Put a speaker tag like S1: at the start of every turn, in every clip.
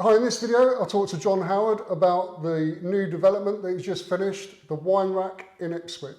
S1: Hi, in this video I'll talk to John Howard about the new development that he's just finished, the Winerack in Ipswich.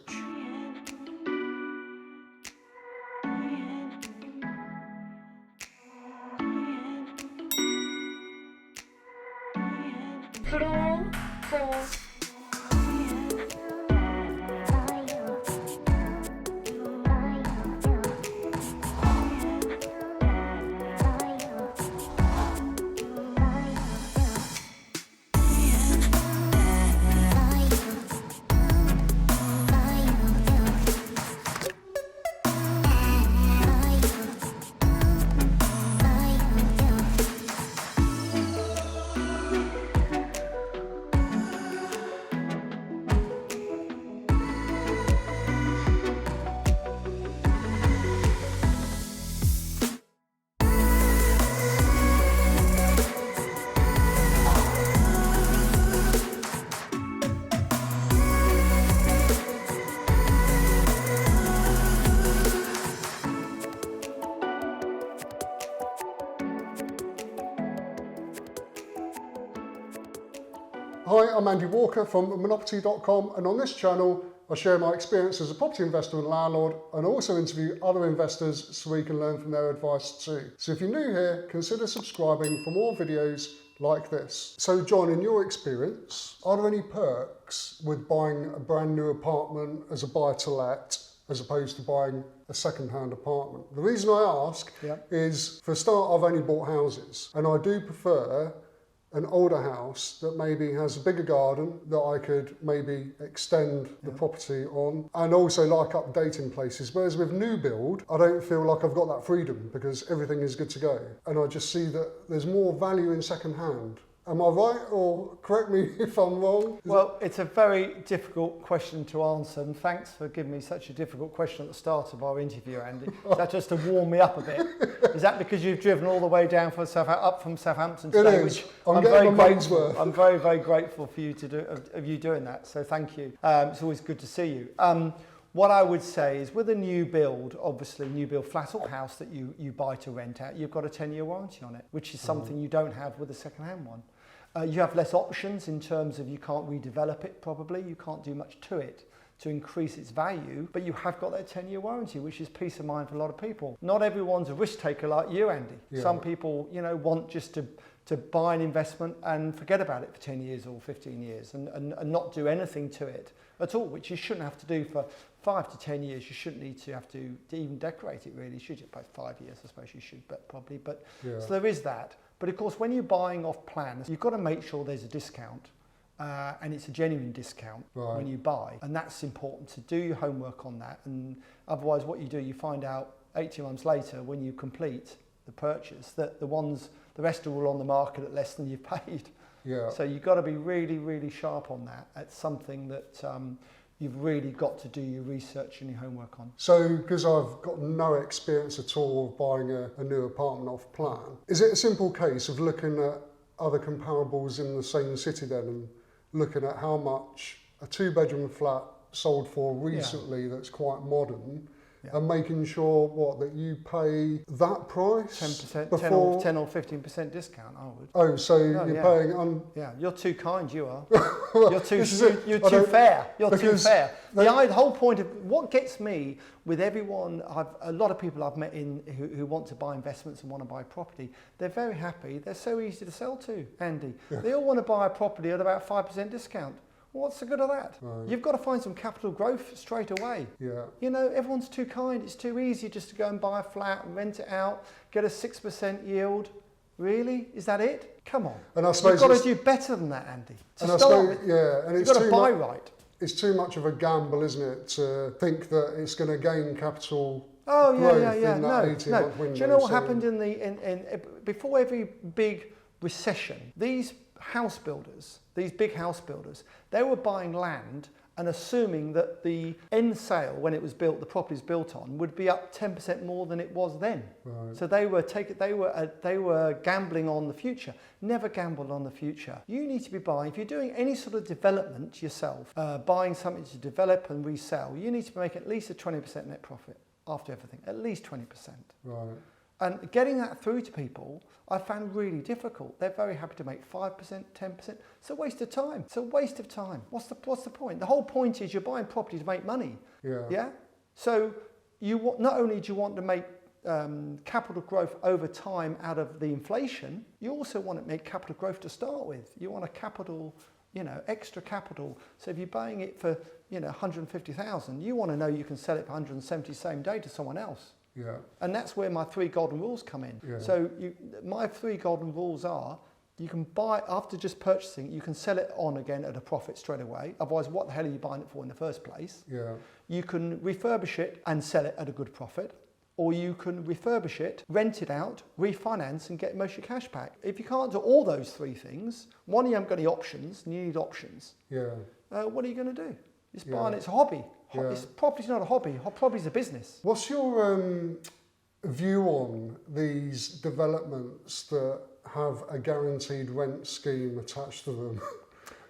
S1: Hi, I'm Andy Walker from Monopoly.com, and on this channel I share my experience as a property investor and landlord, and also interview other investors so we can learn from their advice too. So if you're new here, consider subscribing for more videos like this. So John, in your experience, are there any perks with buying a brand new apartment as a buy-to-let as opposed to buying a second-hand apartment? The reason I ask is, for a start, I've only bought houses, and I do prefer an older house that maybe has a bigger garden that I could maybe extend the property on, and also like updating places. Whereas with new build, I don't feel like I've got that freedom because everything is good to go. And I just see that there's more value in second hand. Am I right, or correct me if I'm wrong?
S2: Well, it's a very difficult question to answer, and thanks for giving me such a difficult question at the start of our interview, Andy. Is that just to warm me up a bit? Is that because you've driven all the way down from up from Southampton today?
S1: It is.
S2: Which
S1: I'm very grateful.
S2: I'm very, very grateful for you doing that. So thank you. It's always good to see you. What I would say is, with a new build, obviously new build flat or house that you buy to rent out, you've got a 10-year warranty on it, which is something you don't have with a second-hand one. You have less options in terms of you can't redevelop it probably, you can't do much to it to increase its value, but you have got that 10-year warranty, which is peace of mind for a lot of people. Not everyone's a risk taker like you, Andy. Yeah. Some people, want just to buy an investment and forget about it for 10 years or 15 years and not do anything to it at all, which you shouldn't have to do for 5 to 10 years. You shouldn't need to have to even decorate it, really, should you? By 5 years, I suppose you should, but probably. But so there is that. But of course, when you're buying off plan, you've got to make sure there's a discount, and it's a genuine discount when you buy. And that's important, to do your homework on that. And otherwise, what you do, you find out 18 months later when you complete the purchase that the rest are all on the market at less than you've paid. Yeah. So you've got to be really, really sharp on that. It's something that you've really got to do your research and your homework on. So,
S1: because I've got no experience at all of buying a new apartment off plan, is it a simple case of looking at other comparables in the same city then, and looking at how much a 2-bedroom flat sold for recently that's quite modern, and making sure that you pay that price?
S2: 10%,
S1: before
S2: 10 or 15% discount, I would.
S1: Oh, so you're paying
S2: you're too kind, you are. You're too fair. You're too fair. The whole point of what gets me with everyone, a lot of people I've met who want to buy investments and want to buy property, they're very happy. They're so easy to sell to, Andy. Yeah. They all want to buy a property at about 5% discount. What's the good of that? Right. You've got to find some capital growth straight away. Yeah. Everyone's too kind. It's too easy just to go and buy a flat and rent it out, get a 6% yield. Really? Is that it? Come on. And I suppose you've got to do better than that, Andy. And you've got to buy right.
S1: It's too much of a gamble, isn't it, to think that it's going to gain capital.
S2: Oh yeah. No. Do you know what happened before every big recession? These house builders, these big house builders, they were buying land and assuming that the end sale, when it was built, the property was built on, would be up 10% more than it was then. Right. So they were gambling on the future. Never gamble on the future. You need to be buying, if you're doing any sort of development yourself, buying something to develop and resell, you need to make at least a 20% net profit after everything, at least 20%. Right. And getting that through to people, I found really difficult. They're very happy to make 5%, 10%. It's a waste of time. It's a waste of time. What's the point? The whole point is you're buying property to make money. Yeah? So not only do you want to make capital growth over time out of the inflation, you also want to make capital growth to start with. You want a capital, extra capital. So if you're buying it for, 150,000, you want to know you can sell it for 170 same day to someone else.
S1: Yeah.
S2: And that's where my 3 golden rules come in.
S1: Yeah.
S2: So my 3 golden rules are, you can buy, after just purchasing, you can sell it on again at a profit straight away. Otherwise, what the hell are you buying it for in the first place?
S1: Yeah.
S2: You can refurbish it and sell it at a good profit. Or you can refurbish it, rent it out, refinance and get most of your cash back. If you can't do all those 3 things, one, you haven't got any options, and you need options.
S1: Yeah.
S2: What are you going to do? It's buying, it's a hobby.
S1: Yeah.
S2: Property's not a hobby, property's a business.
S1: What's your view on these developments that have a guaranteed rent scheme attached to them?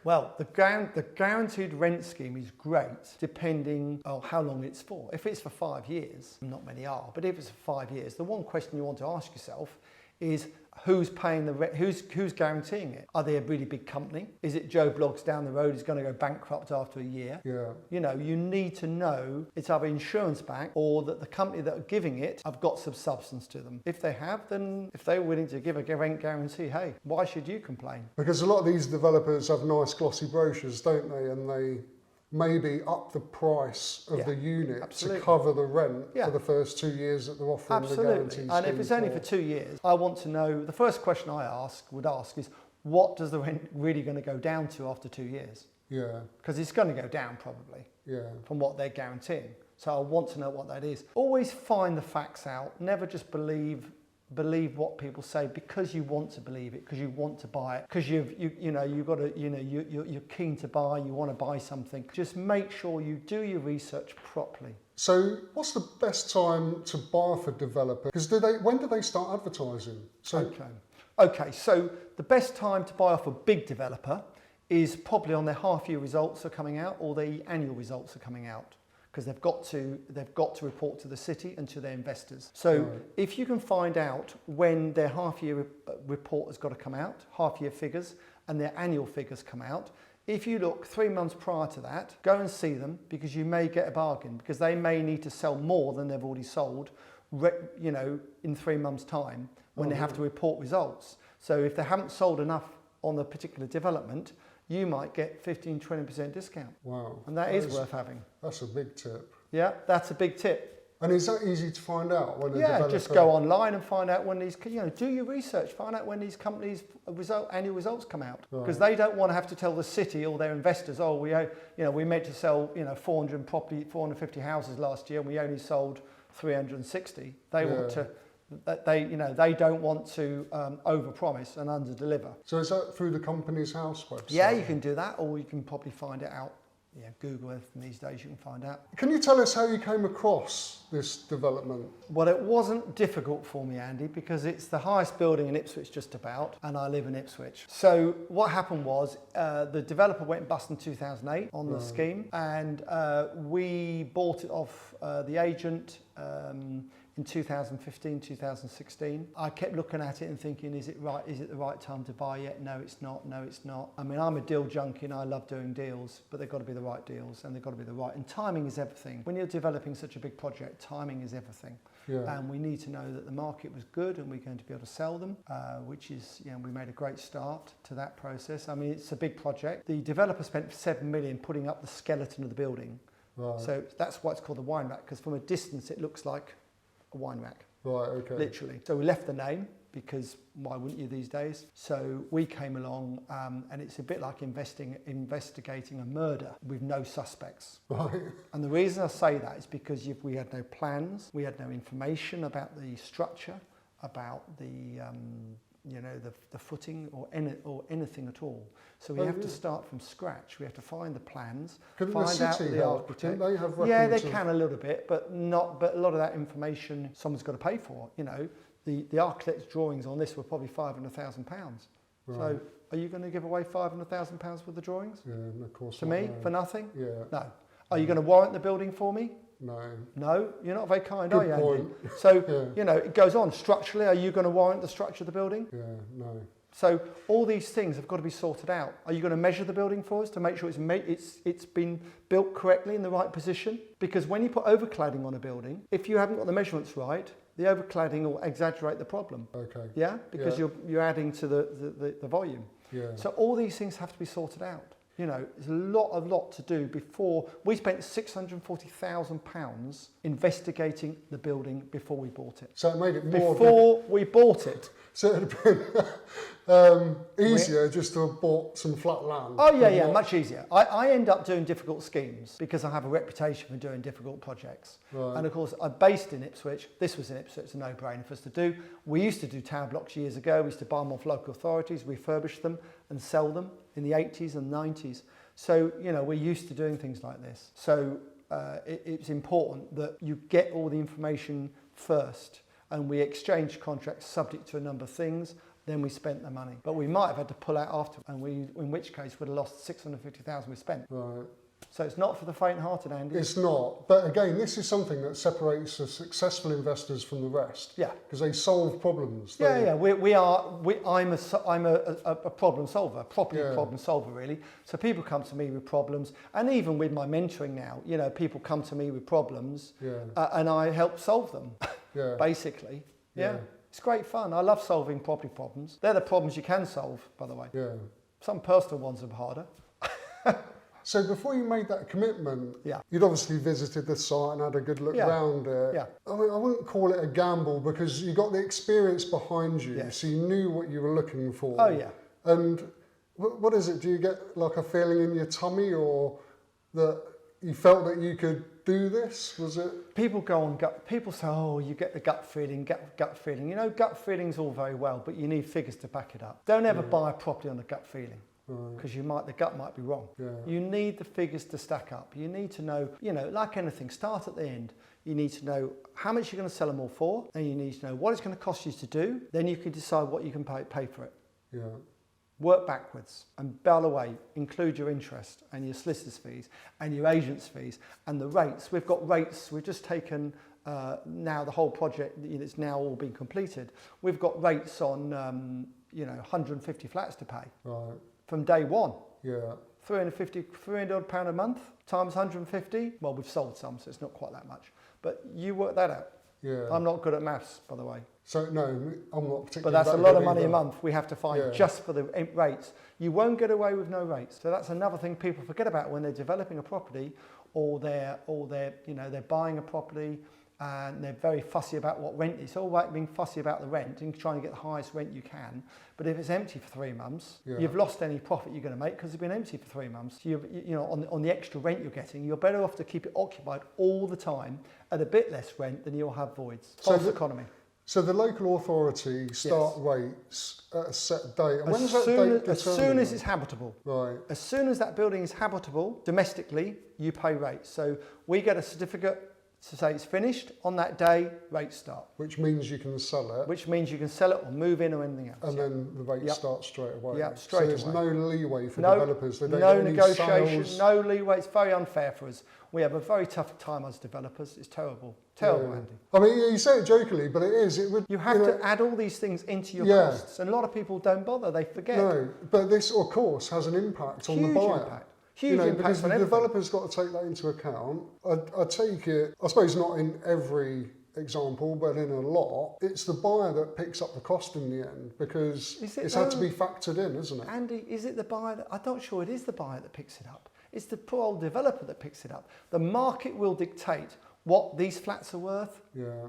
S2: Well, the guaranteed rent scheme is great depending on how long it's for. If it's for 5 years, not many are, but if it's for 5 years, the one question you want to ask yourself is who's paying the rent, who's guaranteeing it? Are they a really big company? Is it Joe Bloggs down the road who's going to go bankrupt after a year?
S1: Yeah.
S2: You need to know it's either insurance back or that the company that are giving it have got some substance to them. If they have, then if they're willing to give a rent guarantee, hey, why should you complain?
S1: Because a lot of these developers have nice glossy brochures, don't they? And they maybe up the price of the unit to cover the rent for the first 2 years that they're offering the guarantee.
S2: And if it's only for 2 years, I want to know, the first question I would ask is, what does the rent really going to go down to after 2 years?
S1: Yeah.
S2: Because it's going to go down probably from what they're guaranteeing. So I want to know what that is. Always find the facts out. Never just believe what people say because you want to believe it, because you want to buy it, because you're keen to buy, you want to buy something. Just make sure you do your research properly.
S1: So what's the best time to buy for developers? Because when do they start advertising?
S2: Okay, so the best time to buy off a big developer is probably on their half-year results are coming out or the annual results are coming out, because they've got to report to the city and to their investors. So if you can find out when their half-year report has got to come out, half-year figures, and their annual figures come out, if you look 3 months prior to that, go and see them, because you may get a bargain, because they may need to sell more than they've already sold, in 3 months' time when they have to report results. So if they haven't sold enough on the particular development, you might get 15-20% discount.
S1: Wow.
S2: And that is worth having.
S1: That's a big tip.
S2: Yeah, that's a big tip.
S1: And is that easy to find out when a developer...
S2: just go online and find out when these, do your research, find out when these companies' annual results come out. Because they don't want to have to tell the city or their investors, we meant to sell, 450 houses last year and we only sold 360. They want to... They don't want to overpromise and underdeliver.
S1: So is that through the company's house website?
S2: Yeah, you can do that, or you can probably find it out. Yeah, Google Earth, and these days you can find out.
S1: Can you tell us how you came across this development?
S2: Well, it wasn't difficult for me, Andy, because it's the highest building in Ipswich just about, and I live in Ipswich. So what happened was the developer went bust in 2008 on the scheme, and we bought it off the agent in 2015, 2016. I kept looking at it and thinking, is it right? Is it the right time to buy yet? No, it's not. No, it's not. I mean, I'm a deal junkie and I love doing deals, but they've got to be the right deals and they've got to be the right. And timing is everything. When you're developing such a big project, timing is everything.
S1: Yeah.
S2: And we need to know that the market was good and we're going to be able to sell them, which is, we made a great start to that process. I mean, it's a big project. The developer spent 7 million putting up the skeleton of the building.
S1: Right.
S2: So that's why it's called the Winerack, because from a distance it looks like a wine rack.
S1: Right, okay.
S2: Literally. So we left the name, because why wouldn't you these days? So we came along and it's a bit like investigating a murder with no suspects.
S1: Right.
S2: And the reason I say that is because we had no plans, we had no information about the structure, about the footing or anything at all. So we have to start from scratch. We have to find the plans, find out the architect.
S1: They have records?
S2: Yeah, they can a little bit, but a lot of that information someone's got to pay for. The architect's drawings on this were probably £500,000. Right. So are you going to give away £500,000 worth of drawings?
S1: Yeah, of course.
S2: To me, for nothing?
S1: Yeah.
S2: No. Are you going to warrant the building for me?
S1: No.
S2: No, you're not very kind,
S1: Good
S2: are you, Andy?
S1: point.
S2: So, you know, it goes on. Structurally, are you going to warrant the structure of the building?
S1: Yeah, no.
S2: So all these things have got to be sorted out. Are you going to measure the building for us to make sure it's been built correctly in the right position? Because when you put overcladding on a building, if you haven't got the measurements right, the overcladding will exaggerate the problem.
S1: Okay.
S2: Yeah, because you're adding to the volume.
S1: Yeah.
S2: So all these things have to be sorted out. You know, there's a lot to do before. We spent £640,000 investigating the building before we bought it.
S1: So it made it more...
S2: Before we bought it.
S1: So it would have been easier just to have bought some flat land.
S2: Oh yeah, much easier. I end up doing difficult schemes because I have a reputation for doing difficult projects.
S1: Right.
S2: And of course, I'm based in Ipswich. This was in Ipswich, it's a no-brainer for us to do. We used to do tower blocks years ago. We used to buy them off local authorities, refurbish them and sell them in the 80s and 90s. So, you know, we're used to doing things like this. So it's important that you get all the information first, and we exchanged contracts subject to a number of things, then we spent the money. But we might have had to pull out after, and in which case we'd have lost $650,000 we spent.
S1: Right.
S2: So it's not for the faint-hearted, Andy.
S1: It's not. But again, this is something that separates the successful investors from the rest.
S2: Yeah.
S1: Because they solve problems.
S2: I'm a problem solver, property problem solver really. So people come to me with problems, and even with my mentoring now, you know, people come to me with problems, and I help solve them. Basically. Yeah. It's great fun. I love solving property problems. They're the problems you can solve, by the way. Yeah. Some personal ones are harder.
S1: So before you made that commitment, you'd obviously visited the site and had a good look around it. Yeah. I mean, I wouldn't call it a gamble because you got the experience behind you, so you knew what you were looking for.
S2: Oh yeah.
S1: And what is it? Do you get like a feeling in your tummy, or that you felt that you could do this? Was it?
S2: People go on gut. People say, "Oh, you get the gut feeling, gut feeling." You know, gut feeling's all very well, but you need figures to back it up. Don't ever buy a property on a gut feeling. Because the gut might be wrong. Yeah. You need the figures to stack up. You need to know, you know, like anything, start at the end. You need to know how much you're going to sell them all for, and you need to know what it's going to cost you to do. Then you can decide what you can pay for it. Yeah. Work backwards, and by the way, include your interest and your solicitor's fees and your agent's fees and the rates. We've got rates. We've just taken now the whole project. It's now all been completed. We've got rates on 150 flats to pay. Right. From day one. Yeah. £300 a month times 150. Well, we've sold some, so it's not quite that much. But you work that out. Yeah. I'm not good at maths, by the way.
S1: So no, I'm not particularly.
S2: But that's a lot of money a month we have to find just for the rates. You won't get away with no rates. So that's another thing people forget about when they're developing a property, or they're buying a property. And they're very fussy about what rent is. It's all right being fussy about the rent and trying to get the highest rent you can. But if it's empty for 3 months, you've lost any profit you're going to make because it's been empty for 3 months. So on the extra rent you're getting, you're better off to keep it occupied all the time at a bit less rent than you'll have voids. False economy.
S1: So the local authority start rates at a set date. And when's that date determined?
S2: As soon as it's habitable.
S1: Right.
S2: As soon as that building is habitable, domestically, you pay rates. So we get a certificate to say it's finished. On that day, rates start.
S1: Which means you can sell it.
S2: Which means you can sell it or move in or anything else.
S1: And then the rates start straight away.
S2: Yeah, straight away.
S1: So there's no leeway for developers. They don't
S2: no
S1: get any
S2: negotiation,
S1: sales.
S2: no leeway. It's very unfair for us. We have a very tough time as developers. It's terrible. Terrible, Andy.
S1: I mean, you say it jokingly, but it is.
S2: You have to add all these things into your costs. And a lot of people don't bother. They forget.
S1: No, but this, of course, has an impact on the buyer.
S2: Impact. Huge impact
S1: because the
S2: everything.
S1: developer's got to take that into account. I take it, I suppose not in every example, but in a lot, it's the buyer that picks up the cost in the end because it's had to be factored in, isn't it?
S2: Andy, is it the buyer? I'm not sure it is the buyer that picks it up. It's the poor old developer that picks it up. The market will dictate what these flats are worth. Yeah.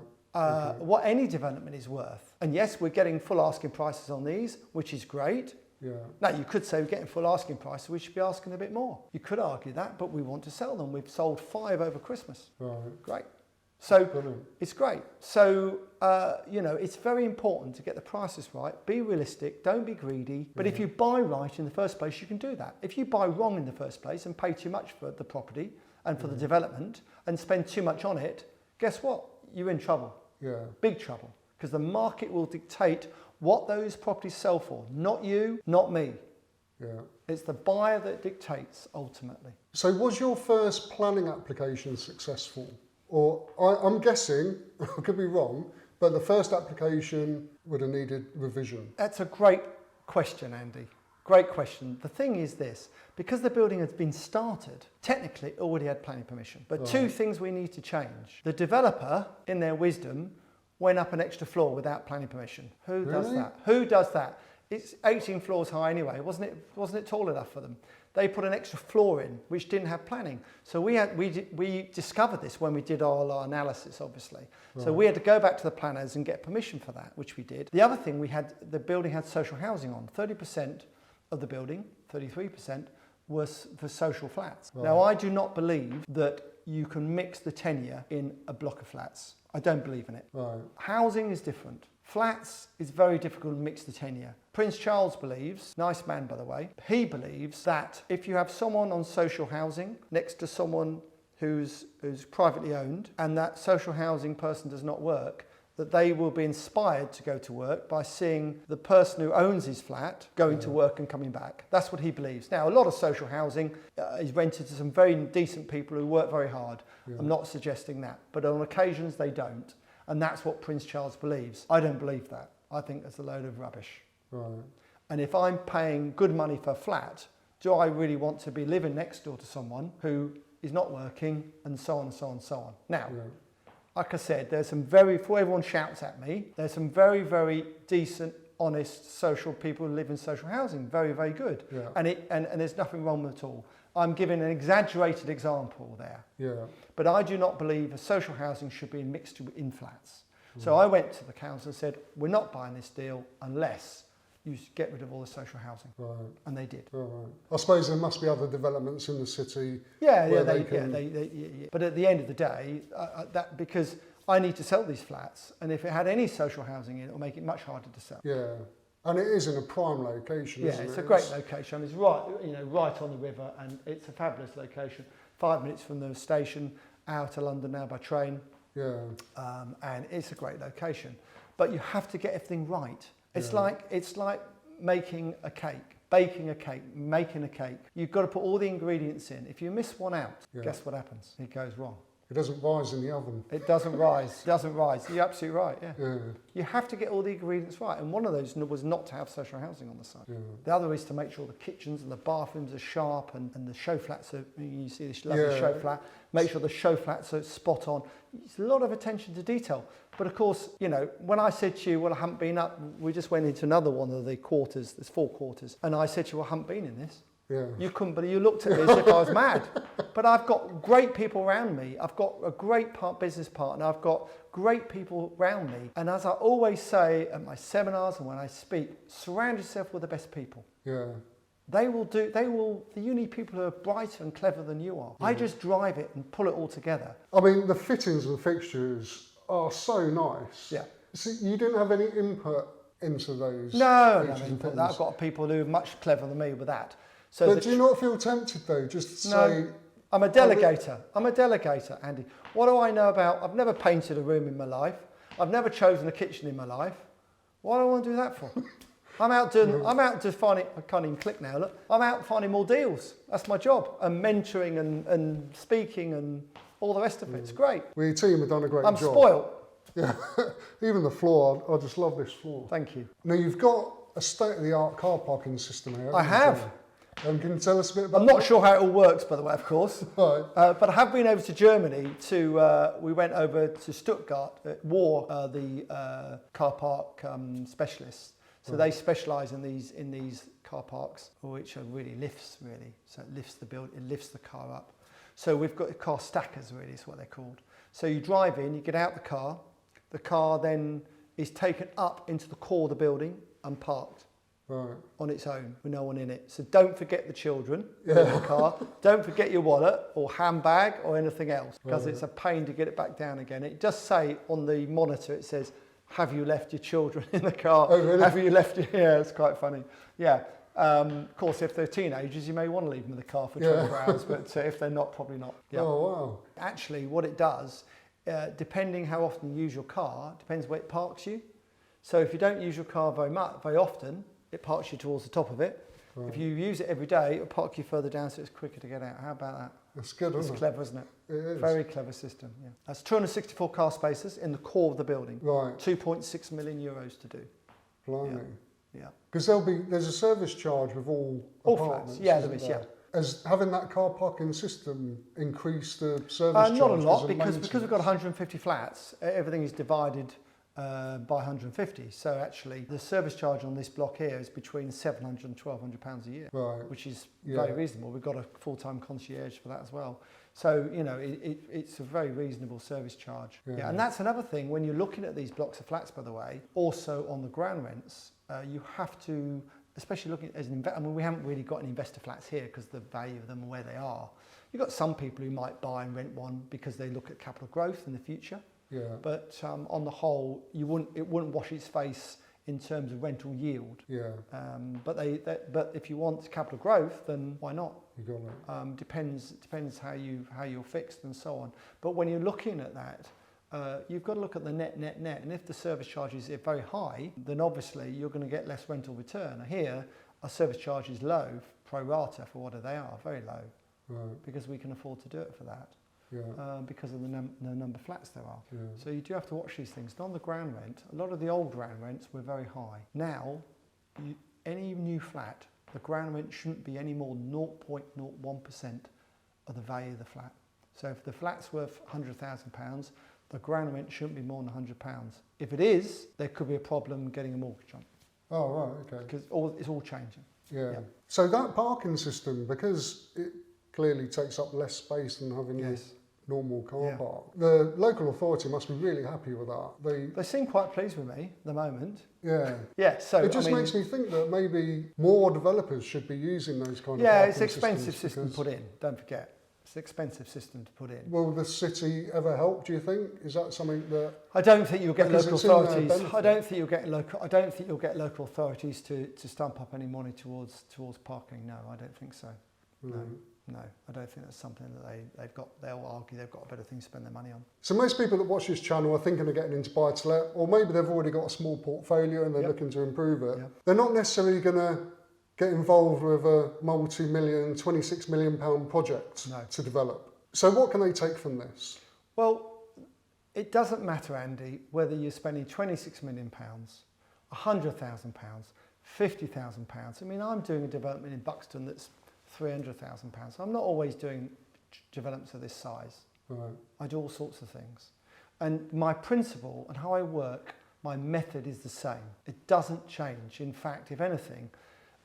S2: What any development is worth. And yes, we're getting full asking prices on these, which is great. Yeah. Now, you could say we're getting full asking prices, we should be asking a bit more. You could argue that, but we want to sell them. We've sold 5 over Christmas. Right. Great. So it's great. So, it's very important to get the prices right. Be realistic. Don't be greedy. But if you buy right in the first place, you can do that. If you buy wrong in the first place and pay too much for the property and for the development and spend too much on it, guess what? You're in trouble. Yeah. Big trouble. Because the market will dictate what those properties sell for. Not you, not me. Yeah. It's the buyer that dictates ultimately.
S1: So was your first planning application successful? Or I'm guessing, I could be wrong, but the first application would have needed revision.
S2: That's a great question, Andy. Great question. The thing is this, because the building has been started, technically it already had planning permission. But two things we need to change. The developer, in their wisdom, went up an extra floor without planning permission. Who does that? Who does that? It's 18 floors high anyway. Wasn't it tall enough for them? They put an extra floor in, which didn't have planning. So we discovered this when we did our analysis, obviously. So we had to go back to the planners and get permission for that, which we did. The other thing the building had social housing on. 30% of the building, 33%, was for social flats. Now, I do not believe that you can mix the tenure in a block of flats. I don't believe in it. Housing is different. Flats is very difficult to mix the tenure. Prince Charles believes, nice man by the way, he believes that if you have someone on social housing next to someone who's privately owned and that social housing person does not work, that they will be inspired to go to work by seeing the person who owns his flat going to work and coming back. That's what he believes. Now, a lot of social housing is rented to some very decent people who work very hard. I'm not suggesting that, but on occasions they don't. And that's what Prince Charles believes. I don't believe that. I think that's a load of rubbish. And if I'm paying good money for a flat, do I really want to be living next door to someone who is not working and so on and so on and so on? Now, like I said, there's some before everyone shouts at me, there's some very, very decent, honest, social people who live in social housing. Very, very good. And there's nothing wrong with it at all. I'm giving an exaggerated example there. But I do not believe a social housing should be mixed in flats. So I went to the council and said, we're not buying this deal unless you get rid of all the social housing. And they did.
S1: I suppose there must be other developments in the city.
S2: But at the end of the day, because I need to sell these flats, and if it had any social housing in it, it'll make it much harder to sell.
S1: And it is in a prime location, isn't it?
S2: It's a great location. It's right on the river, and it's a fabulous location. 5 minutes from the station, out to London now by train. And it's a great location. But you have to get everything right. It's like making a cake, baking a cake, making a cake. You've got to put all the ingredients in. If you miss one out, guess what happens? It goes wrong.
S1: It doesn't rise in the oven.
S2: It doesn't rise. It doesn't rise. You're absolutely right, You have to get all the ingredients right. And one of those was not to have social housing on the site. The other is to make sure the kitchens and the bathrooms are sharp and the show flats are, you see this lovely show flat, make sure the show flats are spot on. It's a lot of attention to detail. But of course, when I said to you, well, I haven't been up, we just went into another one of the quarters, there's 4 quarters, and I said to you, well, I haven't been in this. You couldn't believe, you looked at me as if I was mad. But I've got great people around me. I've got a great business partner. I've got great people around me. And as I always say at my seminars and when I speak, surround yourself with the best people. You need people who are brighter and clever than you are. I just drive it and pull it all together.
S1: I mean, the fittings and fixtures are so nice. So you didn't have any input into those?
S2: No, I've got people who are much cleverer than me with that. So
S1: but do you not feel tempted though, just to say...
S2: I'm a delegator. I'm a delegator, Andy. What do I know about... I've never painted a room in my life. I've never chosen a kitchen in my life. What do I want to do that for? I'm out to finding... I can't even click now, look. I'm out finding more deals. That's my job. And mentoring and speaking and all the rest of it. It's great.
S1: Well, your team have done a great job.
S2: I'm spoiled.
S1: Even the floor, I just love this floor.
S2: Thank you.
S1: Now, you've got a state-of-the-art car parking system here.
S2: I have.
S1: Can you tell us a bit about
S2: I'm not sure how it all works, by the way, of course. But I have been over to Germany we went over to Stuttgart at WÖHR, the car park specialists. So they specialise in these car parks, which are really lifts, really. So it lifts the car up. So we've got car stackers, really, is what they're called. So you drive in, you get out the car then is taken up into the core of the building and parked. On its own with no one in it. So don't forget the children in the car. Don't forget your wallet or handbag or anything else, because it's a pain to get it back down again. It does say on the monitor, it says, have you left your children in the car?
S1: Oh, really?
S2: Have you left your... Yeah, it's quite funny. Of course, if they're teenagers, you may want to leave them in the car for 24 hours, but if they're not, probably not.
S1: Oh, wow.
S2: Actually, what it does, depending how often you use your car, depends where it parks you. So if you don't use your car very often, it parks you towards the top of it. If you use it every day, it'll park you further down so it's quicker to get out. How about that?
S1: That's good,
S2: It's
S1: isn't it?
S2: clever, isn't it?
S1: It is.
S2: Very clever system, yeah. That's 264 car spaces in the core of the building.
S1: Right.
S2: 2.6 million euros to do.
S1: Blimey.
S2: Yeah.
S1: Because there's a service charge with all apartments.
S2: flats. Yeah,
S1: isn't
S2: there is,
S1: there?
S2: yeah.
S1: Has having that car parking system increased the service charge?
S2: Not a lot,
S1: as
S2: because
S1: maintenance?
S2: we've got 150 flats, everything is divided by 150. So actually, the service charge on this block here is between £700 and £1,200 a year,
S1: Right.
S2: which is
S1: Yeah.
S2: very reasonable. We've got a full-time concierge for that as well. So, you know, it's a very reasonable service charge.
S1: Yeah.
S2: And that's another thing, when you're looking at these blocks of flats, by the way, also on the ground rents, you have to, especially looking as an investor, I mean, we haven't really got any investor flats here because the value of them and where they are. You've got some people who might buy and rent one because they look at capital growth in the future.
S1: Yeah.
S2: But on the whole, it wouldn't wash its face in terms of rental yield.
S1: Yeah.
S2: But if you want capital growth, then why not?
S1: You got it.
S2: Depends how you're fixed and so on. But when you're looking at that, you've got to look at the net. And if the service charges are very high, then obviously you're going to get less rental return. Here, our service charge is low, pro rata for what they are, very low,
S1: Right.
S2: because we can afford to do it for that.
S1: Yeah.
S2: Because of the number of flats there are.
S1: Yeah.
S2: So you do have to watch these things. And on the ground rent, a lot of the old ground rents were very high. Now, any new flat, the ground rent shouldn't be any more than 0.01% of the value of the flat. So if the flat's worth £100,000, the ground rent shouldn't be more than £100. If it is, there could be a problem getting a mortgage on it,
S1: Oh, right. Okay.
S2: because it's all changing.
S1: Yeah.
S2: Yeah.
S1: So that parking system, because it clearly takes up less space than having your
S2: Yes.
S1: normal car
S2: Yeah.
S1: park, the local authority must be really happy with that.
S2: They seem quite pleased with me at the moment.
S1: Yeah.
S2: Yeah, so
S1: It just
S2: I mean,
S1: makes me think that maybe more developers should be using those kind of
S2: yeah,
S1: parking
S2: it's an expensive
S1: systems
S2: system to
S1: because-
S2: put in, don't forget. It's an expensive system to put in.
S1: Will the city ever help, do you think? Is that something that...
S2: I don't think you'll get
S1: Because
S2: local
S1: it's in their
S2: authorities.
S1: benefit.
S2: I don't think you'll get local authorities to stump up any money towards parking. No, I don't think so. No, I don't think that's something that they'll argue they've got better things to spend their money on.
S1: So most people that watch this channel are thinking of getting into buy-to-let, or maybe they've already got a small portfolio and they're
S2: Yep.
S1: looking to improve it.
S2: Yep.
S1: They're not necessarily going to get involved with a multi-million, £26 million project
S2: No.
S1: to develop. So what can they take from this?
S2: Well, it doesn't matter, Andy, whether you're spending £26 million, £100,000, £50,000. I mean, I'm doing a development in Buxton that's £300,000. I'm not always doing developments of this size.
S1: Right.
S2: I do all sorts of things. And my principle and how I work, my method is the same. It doesn't change. In fact, if anything,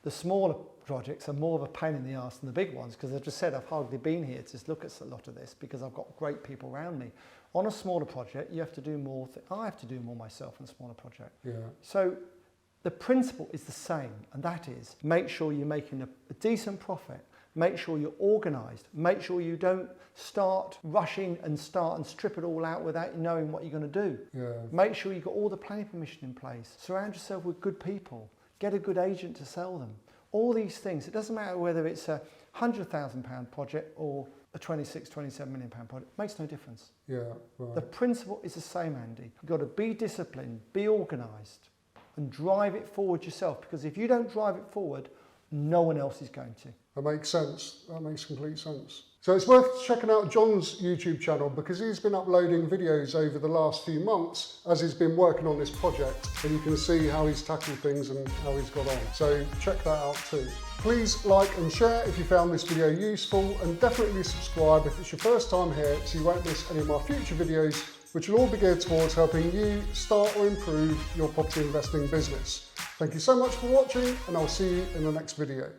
S2: the smaller projects are more of a pain in the arse than the big ones, because as I just said, I've hardly been here to just look at a lot of this because I've got great people around me. On a smaller project, you have to do more. I have to do more myself on a smaller project.
S1: Yeah.
S2: So the principle is the same, and that is make sure you're making a decent profit, make sure you're organised, make sure you don't start rushing and strip it all out without knowing what you're going to do.
S1: Yeah.
S2: Make sure you've got all the planning permission in place. Surround yourself with good people. Get a good agent to sell them. All these things. It doesn't matter whether it's a £100,000 project or a £27 million project. It makes no difference.
S1: Yeah. Right.
S2: The principle is the same, Andy. You've got to be disciplined, be organised, and drive it forward yourself. Because if you don't drive it forward, no one else is going to.
S1: That makes sense. That makes complete sense. So it's worth checking out John's YouTube channel because he's been uploading videos over the last few months as he's been working on this project, and you can see how he's tackled things and how he's got on. So check that out too. Please like and share if you found this video useful, and definitely subscribe if it's your first time here so you won't miss any of my future videos, which will all be geared towards helping you start or improve your property investing business. Thank you so much for watching, and I'll see you in the next video.